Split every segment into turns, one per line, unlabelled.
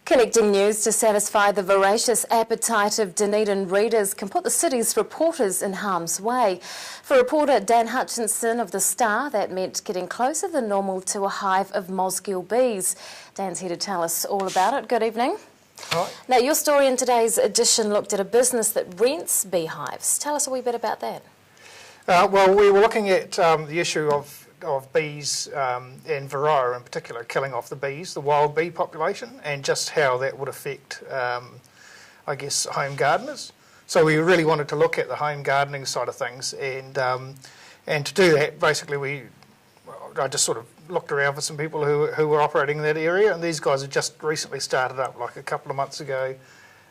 Collecting news to satisfy the voracious appetite of Dunedin readers can put the city's reporters in harm's way. For reporter Dan Hutchinson of The Star, that meant getting closer than normal to a hive of Mosgiel bees. Dan's here to tell us all about it. Good evening.
Hi.
Now, your story in today's edition looked at a business that rents beehives. Tell us a wee bit about that.
Well, we were looking at the issue of bees and varroa in particular, killing off the bees, the wild bee population, and just how that would affect, I guess, home gardeners. So we really wanted to look at the home gardening side of things, and to do that, basically, I just sort of looked around for some people who were operating in that area, and these guys had just recently started up, like a couple of months ago.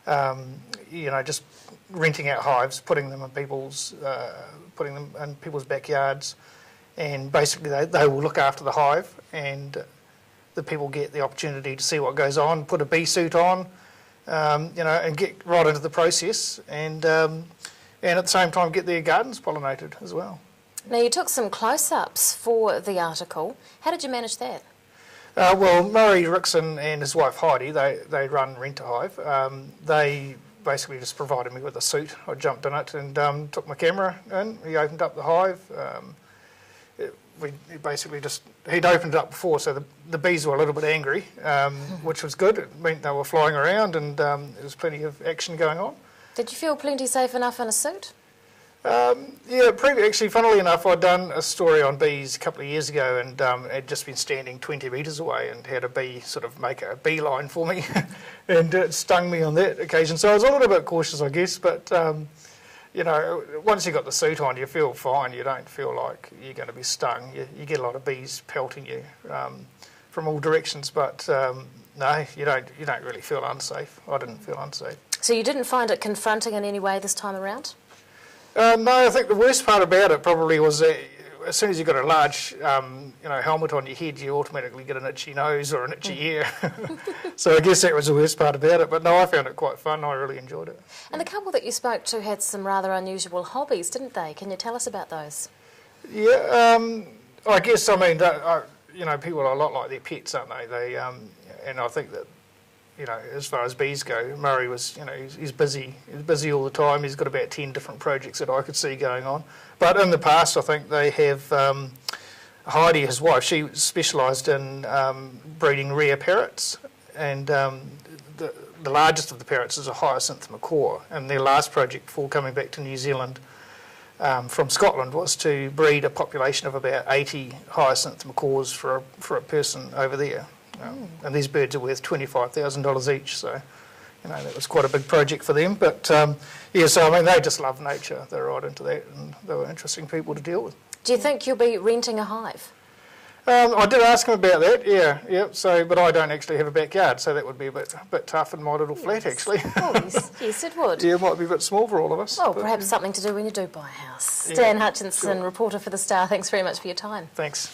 Just renting out hives, putting them in people's backyards. And basically they will look after the hive, and the people get the opportunity to see what goes on, put a bee suit on, and get right into the process, and at the same time get their gardens pollinated as well.
Now, you took some close-ups for the article. How did you manage that?
Well, Murray Rickson and his wife Heidi, they run Rent a Hive. They basically just provided me with a suit. I jumped in it and took my camera in. We opened up the hive. He'd opened it up before, so the bees were a little bit angry, which was good. It meant they were flying around, and there was plenty of action going on.
Did you feel plenty safe enough in a suit?
Actually, funnily enough, I'd done a story on bees a couple of years ago, and had just been standing 20 metres away and had a bee sort of make a beeline for me, and it stung me on that occasion. So I was a little bit cautious, I guess, but once you got the suit on, you feel fine. You don't feel like you're going to be stung. You get a lot of bees pelting you from all directions, but no, you don't really feel unsafe. I didn't feel unsafe. So
you didn't find it confronting in any way this time around?
No, I think the worst part about it probably was that as soon as you've got a large helmet on your head, you automatically get an itchy nose or an itchy ear. So I guess that was the worst part about it. But no, I found it quite fun. I really enjoyed it.
And the couple that you spoke to had some rather unusual hobbies, didn't they? Can you tell us about those?
Yeah, I guess, people are a lot like their pets, aren't they? And I think that, as far as bees go, Murray was, he's busy. He's busy all the time. He's got about 10 different projects that I could see going on. But in the past, I think they have, Heidi, his wife, she specialised in breeding rare parrots, and the largest of the parrots is a hyacinth macaw, and their last project before coming back to New Zealand from Scotland was to breed a population of about 80 hyacinth macaws for a person over there. And these birds are worth $25,000 each, so that was quite a big project for them. But so they just love nature. They're right into that, and they were interesting people to deal with. Do
you think you'll be renting a hive?
I did ask him about that, yeah. So, but I don't actually have a backyard, so that would be a bit tough in my little flat, actually.
Oh, yes, it would.
Yeah, it might be a bit small for all of us.
Well, perhaps something to do when you do buy a house. Dan Hutchinson, reporter for The Star, thanks very much for your time.
Thanks.